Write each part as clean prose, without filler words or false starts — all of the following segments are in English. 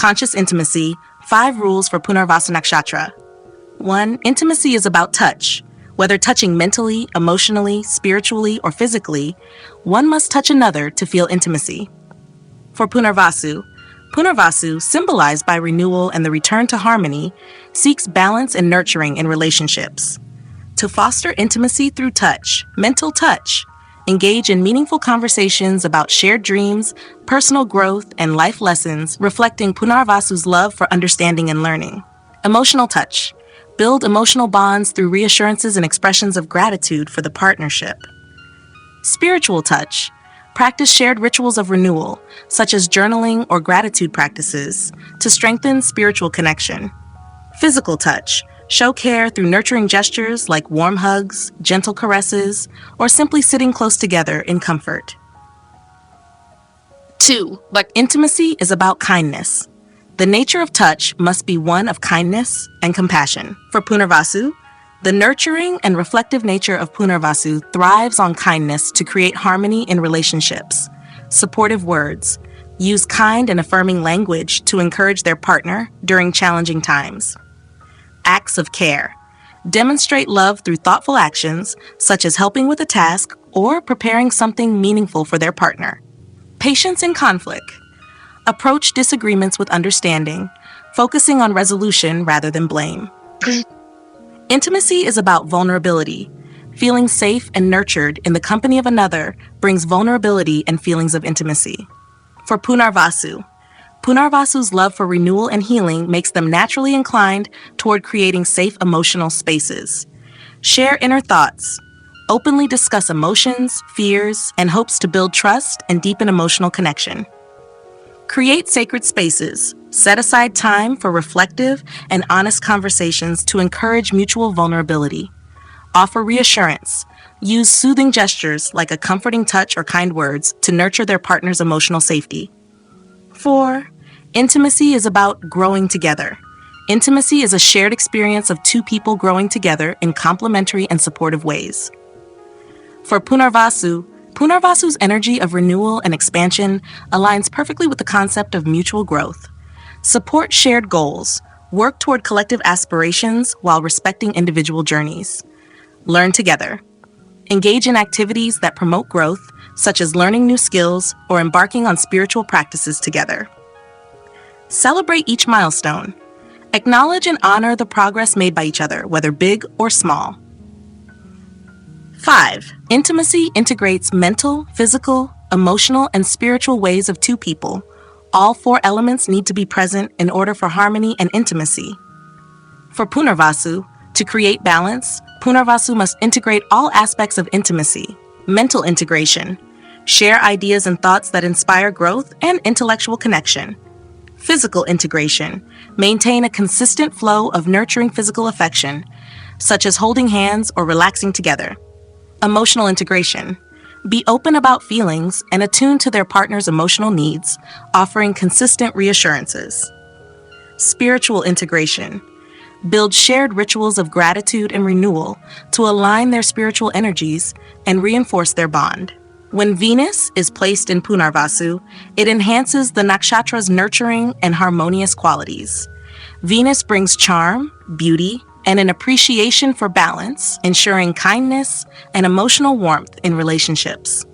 Conscious intimacy, 5 rules for Punarvasu Nakshatra. 1. Intimacy is about touch. Whether touching mentally, emotionally, spiritually, or physically, one must touch another to feel intimacy. For Punarvasu, Punarvasu, symbolized by renewal and the return to harmony, seeks balance and nurturing in relationships. To foster intimacy through touch, mental touch, engage in meaningful conversations about shared dreams, personal growth, and life lessons, reflecting Punarvasu's love for understanding and learning. Emotional touch. Build emotional bonds through reassurances and expressions of gratitude for the partnership. Spiritual touch. Practice shared rituals of renewal, such as journaling or gratitude practices, to strengthen spiritual connection. Physical touch. Show care through nurturing gestures like warm hugs, gentle caresses, or simply sitting close together in comfort. 2. But intimacy is about kindness. The nature of touch must be one of kindness and compassion. For Punarvasu, the nurturing and reflective nature of Punarvasu thrives on kindness to create harmony in relationships. Supportive words. Use kind and affirming language to encourage their partner during challenging times. Acts of care. Demonstrate love through thoughtful actions, such as helping with a task or preparing something meaningful for their partner. Patience in conflict. Approach disagreements with understanding, focusing on resolution rather than blame. Intimacy is about vulnerability. Feeling safe and nurtured in the company of another brings vulnerability and feelings of intimacy. For Punarvasu, Punarvasu's love for renewal and healing makes them naturally inclined toward creating safe emotional spaces. Share inner thoughts. Openly discuss emotions, fears, and hopes to build trust and deepen emotional connection. Create sacred spaces. Set aside time for reflective and honest conversations to encourage mutual vulnerability. Offer reassurance. Use soothing gestures like a comforting touch or kind words to nurture their partner's emotional safety. 4. Intimacy is about growing together. Intimacy is a shared experience of two people growing together in complementary and supportive ways. For Punarvasu, Punarvasu's energy of renewal and expansion aligns perfectly with the concept of mutual growth. Support shared goals. Work toward collective aspirations while respecting individual journeys. Learn together. Engage in activities that promote growth, such as learning new skills or embarking on spiritual practices together. Celebrate each milestone. Acknowledge and honor the progress made by each other, whether big or small. 5. Intimacy integrates mental, physical, emotional, and spiritual ways of two people. All 4 elements need to be present in order for harmony and intimacy. For Punarvasu, to create balance, Punarvasu must integrate all aspects of intimacy. Mental integration. Share ideas and thoughts that inspire growth and intellectual connection. Physical integration. Maintain a consistent flow of nurturing physical affection, such as holding hands or relaxing together. Emotional integration. Be open about feelings and attuned to their partner's emotional needs, offering consistent reassurances. Spiritual integration. Build shared rituals of gratitude and renewal to align their spiritual energies and reinforce their bond. When Venus is placed in Punarvasu, it enhances the Nakshatra's nurturing and harmonious qualities. Venus brings charm, beauty, and an appreciation for balance, ensuring kindness and emotional warmth in relationships.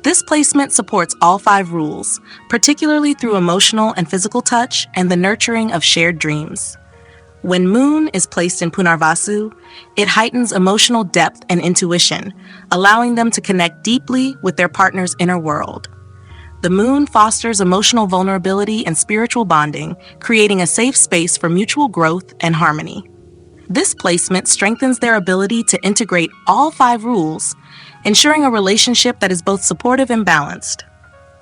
This placement supports all 5 rules, particularly through emotional and physical touch and the nurturing of shared dreams. When Moon is placed in Punarvasu, it heightens emotional depth and intuition, allowing them to connect deeply with their partner's inner world. The Moon fosters emotional vulnerability and spiritual bonding, creating a safe space for mutual growth and harmony. This placement strengthens their ability to integrate all 5 rules, ensuring a relationship that is both supportive and balanced.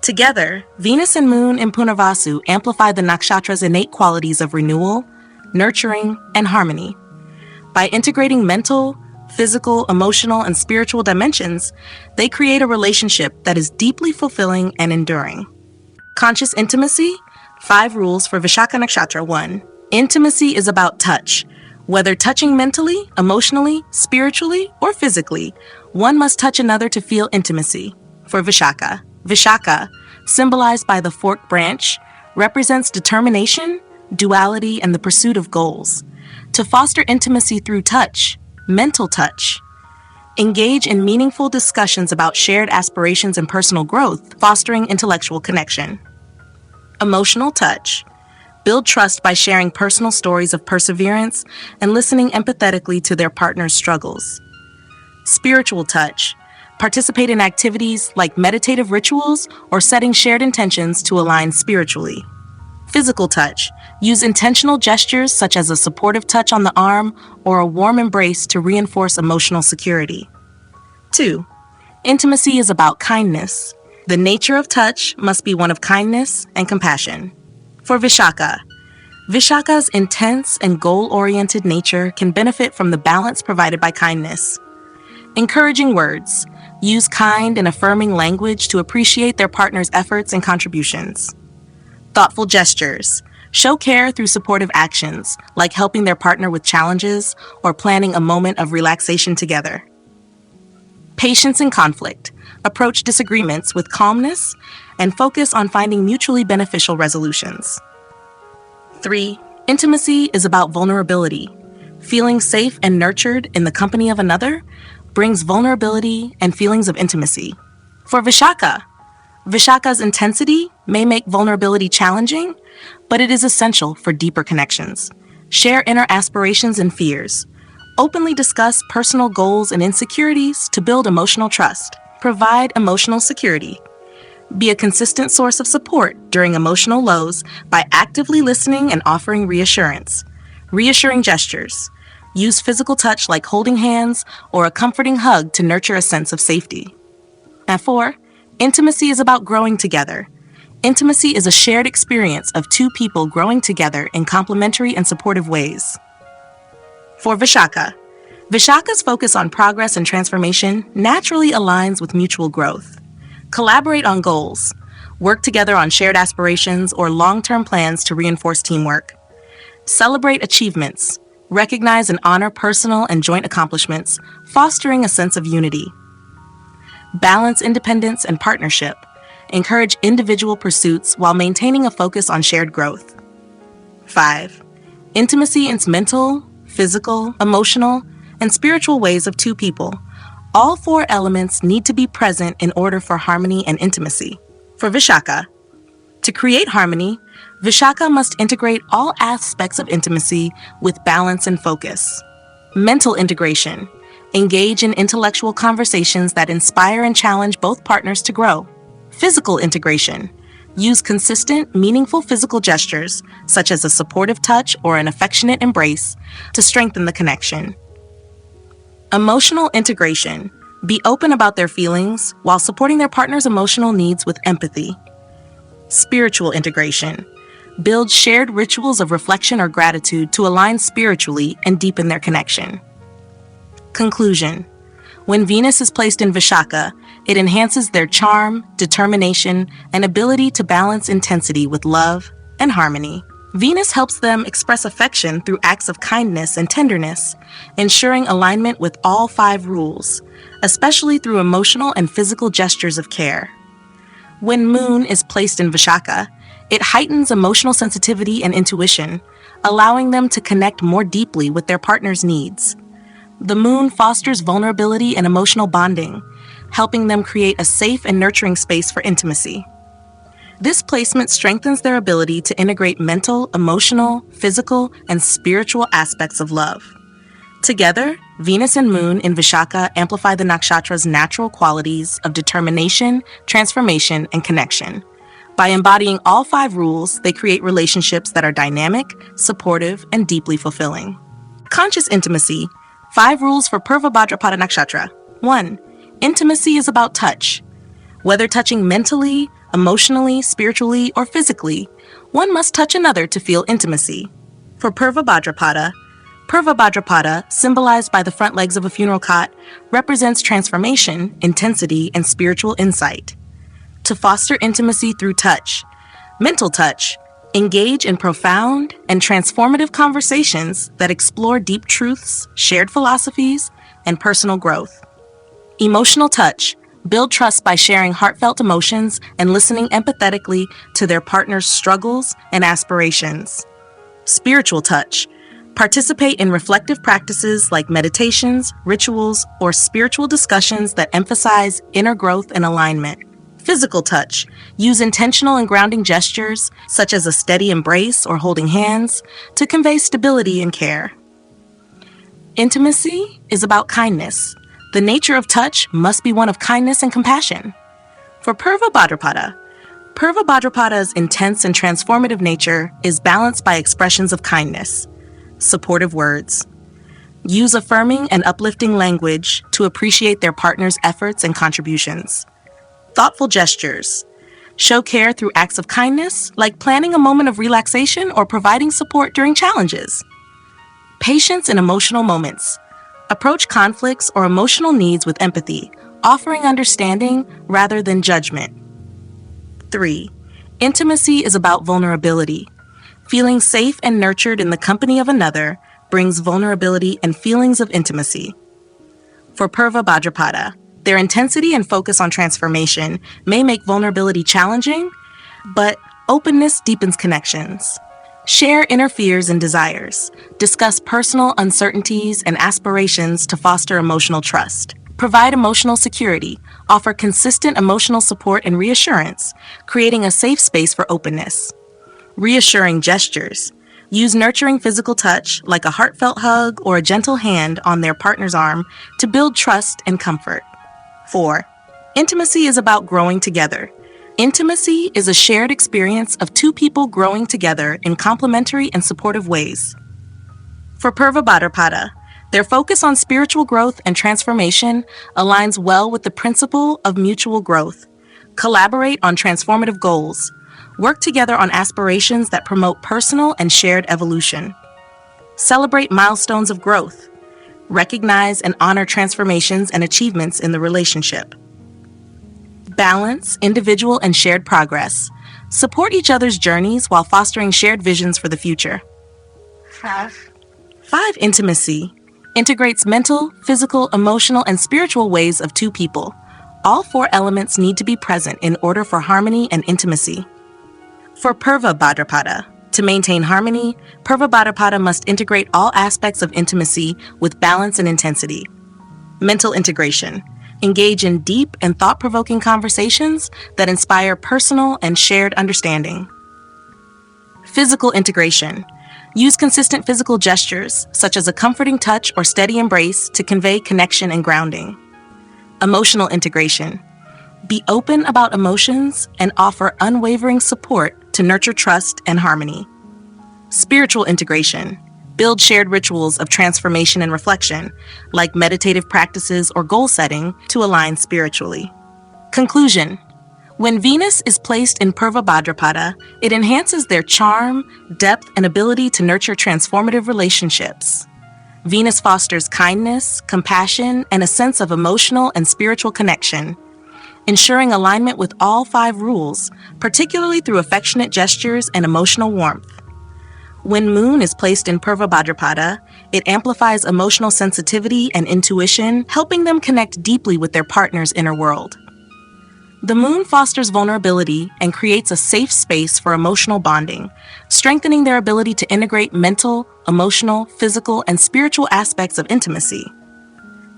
Together, Venus and Moon in Punarvasu amplify the Nakshatra's innate qualities of renewal, nurturing, and harmony. By integrating mental, physical, emotional, and spiritual dimensions, they create a relationship that is deeply fulfilling and enduring. Conscious intimacy, 5 rules for Vishaka Nakshatra. 1. Intimacy is about touch. Whether touching mentally, emotionally, spiritually, or physically, one must touch another to feel intimacy. For Vishaka, Vishaka, symbolized by the forked branch, represents determination, duality, and the pursuit of goals. To foster intimacy through touch, mental touch. Engage in meaningful discussions about shared aspirations and personal growth, fostering intellectual connection. Emotional touch. Build trust by sharing personal stories of perseverance and listening empathetically to their partner's struggles. Spiritual touch. Participate in activities like meditative rituals or setting shared intentions to align spiritually. Physical touch. Use intentional gestures such as a supportive touch on the arm or a warm embrace to reinforce emotional security. 2. Intimacy is about kindness. The nature of touch must be one of kindness and compassion. For Vishaka, Vishaka's intense and goal-oriented nature can benefit from the balance provided by kindness. Encouraging words. Use kind and affirming language to appreciate their partner's efforts and contributions. Thoughtful gestures. Show care through supportive actions, like helping their partner with challenges or planning a moment of relaxation together. Patience in conflict. Approach disagreements with calmness and focus on finding mutually beneficial resolutions. 3. Intimacy is about vulnerability. Feeling safe and nurtured in the company of another brings vulnerability and feelings of intimacy. For Vishaka, Vishaka's intensity may make vulnerability challenging, but it is essential for deeper connections. Share inner aspirations and fears. Openly discuss personal goals and insecurities to build emotional trust. Provide emotional security. Be a consistent source of support during emotional lows by actively listening and offering reassurance. Reassuring gestures. Use physical touch like holding hands or a comforting hug to nurture a sense of safety. And 4. Intimacy is about growing together. Intimacy is a shared experience of two people growing together in complementary and supportive ways. For Vishaka, Vishaka's focus on progress and transformation naturally aligns with mutual growth. Collaborate on goals. Work together on shared aspirations or long-term plans to reinforce teamwork. Celebrate achievements. Recognize and honor personal and joint accomplishments, fostering a sense of unity. Balance independence and partnership. Encourage individual pursuits while maintaining a focus on shared growth. 5. Intimacy is mental, physical, emotional, and spiritual ways of two people. All 4 elements need to be present in order for harmony and intimacy. For Vishaka, to create harmony, Vishaka must integrate all aspects of intimacy with balance and focus. Mental integration. Engage in intellectual conversations that inspire and challenge both partners to grow. Physical integration. Use consistent, meaningful physical gestures, such as a supportive touch or an affectionate embrace, to strengthen the connection. Emotional integration. Be open about their feelings while supporting their partner's emotional needs with empathy. Spiritual integration. Build shared rituals of reflection or gratitude to align spiritually and deepen their connection. Conclusion. When Venus is placed in Vishaka, it enhances their charm, determination, and ability to balance intensity with love and harmony. Venus helps them express affection through acts of kindness and tenderness, ensuring alignment with all 5 rules, especially through emotional and physical gestures of care. When Moon is placed in Vishaka, it heightens emotional sensitivity and intuition, allowing them to connect more deeply with their partner's needs. The Moon fosters vulnerability and emotional bonding, helping them create a safe and nurturing space for intimacy. This placement strengthens their ability to integrate mental, emotional, physical, and spiritual aspects of love. Together, Venus and Moon in Vishaka amplify the Nakshatra's natural qualities of determination, transformation, and connection. By embodying all 5 rules, they create relationships that are dynamic, supportive, and deeply fulfilling. Conscious intimacy. 5 rules for Purva Bhadrapada Nakshatra. 1. Intimacy is about touch. Whether touching mentally, emotionally, spiritually, or physically, one must touch another to feel intimacy. For Purva Bhadrapada, symbolized by the front legs of a funeral cot, represents transformation, intensity, and spiritual insight. To foster intimacy through touch. Mental touch. Engage in profound and transformative conversations that explore deep truths, shared philosophies, and personal growth. Emotional touch. Build trust by sharing heartfelt emotions and listening empathetically to their partner's struggles and aspirations. Spiritual touch. Participate in reflective practices like meditations, rituals, or spiritual discussions that emphasize inner growth and alignment. Physical touch. Use intentional and grounding gestures, such as a steady embrace or holding hands, to convey stability and care. Intimacy is about kindness. The nature of touch must be one of kindness and compassion. For Purva Bhadrapada's intense and transformative nature is balanced by expressions of kindness. Supportive words. Use affirming and uplifting language to appreciate their partner's efforts and contributions. Thoughtful gestures. Show care through acts of kindness, like planning a moment of relaxation or providing support during challenges. Patience in emotional moments. Approach conflicts or emotional needs with empathy, offering understanding rather than judgment. 3. Intimacy is about vulnerability. Feeling safe and nurtured in the company of another brings vulnerability and feelings of intimacy. For Purva Bhadrapada, their intensity and focus on transformation may make vulnerability challenging, but openness deepens connections. Share inner fears and desires. Discuss personal uncertainties and aspirations to foster emotional trust. Provide emotional security. Offer consistent emotional support and reassurance, creating a safe space for openness. Reassuring gestures. Use nurturing physical touch, like a heartfelt hug or a gentle hand on their partner's arm, to build trust and comfort. 4. Intimacy is about growing together. Intimacy is a shared experience of two people growing together in complementary and supportive ways. For Purva Bhadrapada, their focus on spiritual growth and transformation aligns well with the principle of mutual growth. Collaborate on transformative goals. Work together on aspirations that promote personal and shared evolution. Celebrate milestones of growth. Recognize and honor transformations and achievements in the relationship. Balance individual and shared progress. Support each other's journeys while fostering shared visions for the future. 5. Intimacy integrates mental, physical, emotional, and spiritual ways of two people. All 4 elements need to be present in order for harmony and intimacy. For Purva Bhadrapada, to maintain harmony, Purva Bhadrapada must integrate all aspects of intimacy with balance and intensity. Mental integration. Engage in deep and thought-provoking conversations that inspire personal and shared understanding. Physical integration. Use consistent physical gestures, such as a comforting touch or steady embrace, to convey connection and grounding. Emotional integration. Be open about emotions and offer unwavering support to nurture trust and harmony. Spiritual integration. Build shared rituals of transformation and reflection, like meditative practices or goal setting, to align spiritually. Conclusion. When Venus is placed in Purva Bhadrapada, it enhances their charm, depth, and ability to nurture transformative relationships. Venus fosters kindness, compassion, and a sense of emotional and spiritual connection, ensuring alignment with all 5 rules, particularly through affectionate gestures and emotional warmth. When Moon is placed in Purva Bhadrapada, it amplifies emotional sensitivity and intuition, helping them connect deeply with their partner's inner world. The Moon fosters vulnerability and creates a safe space for emotional bonding, strengthening their ability to integrate mental, emotional, physical, and spiritual aspects of intimacy.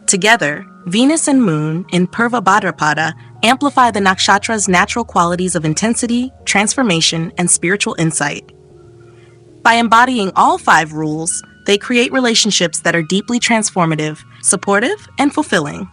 Together, Venus and Moon in Purva Bhadrapada amplify the Nakshatra's natural qualities of intensity, transformation, and spiritual insight. By embodying all 5 rules, they create relationships that are deeply transformative, supportive, and fulfilling.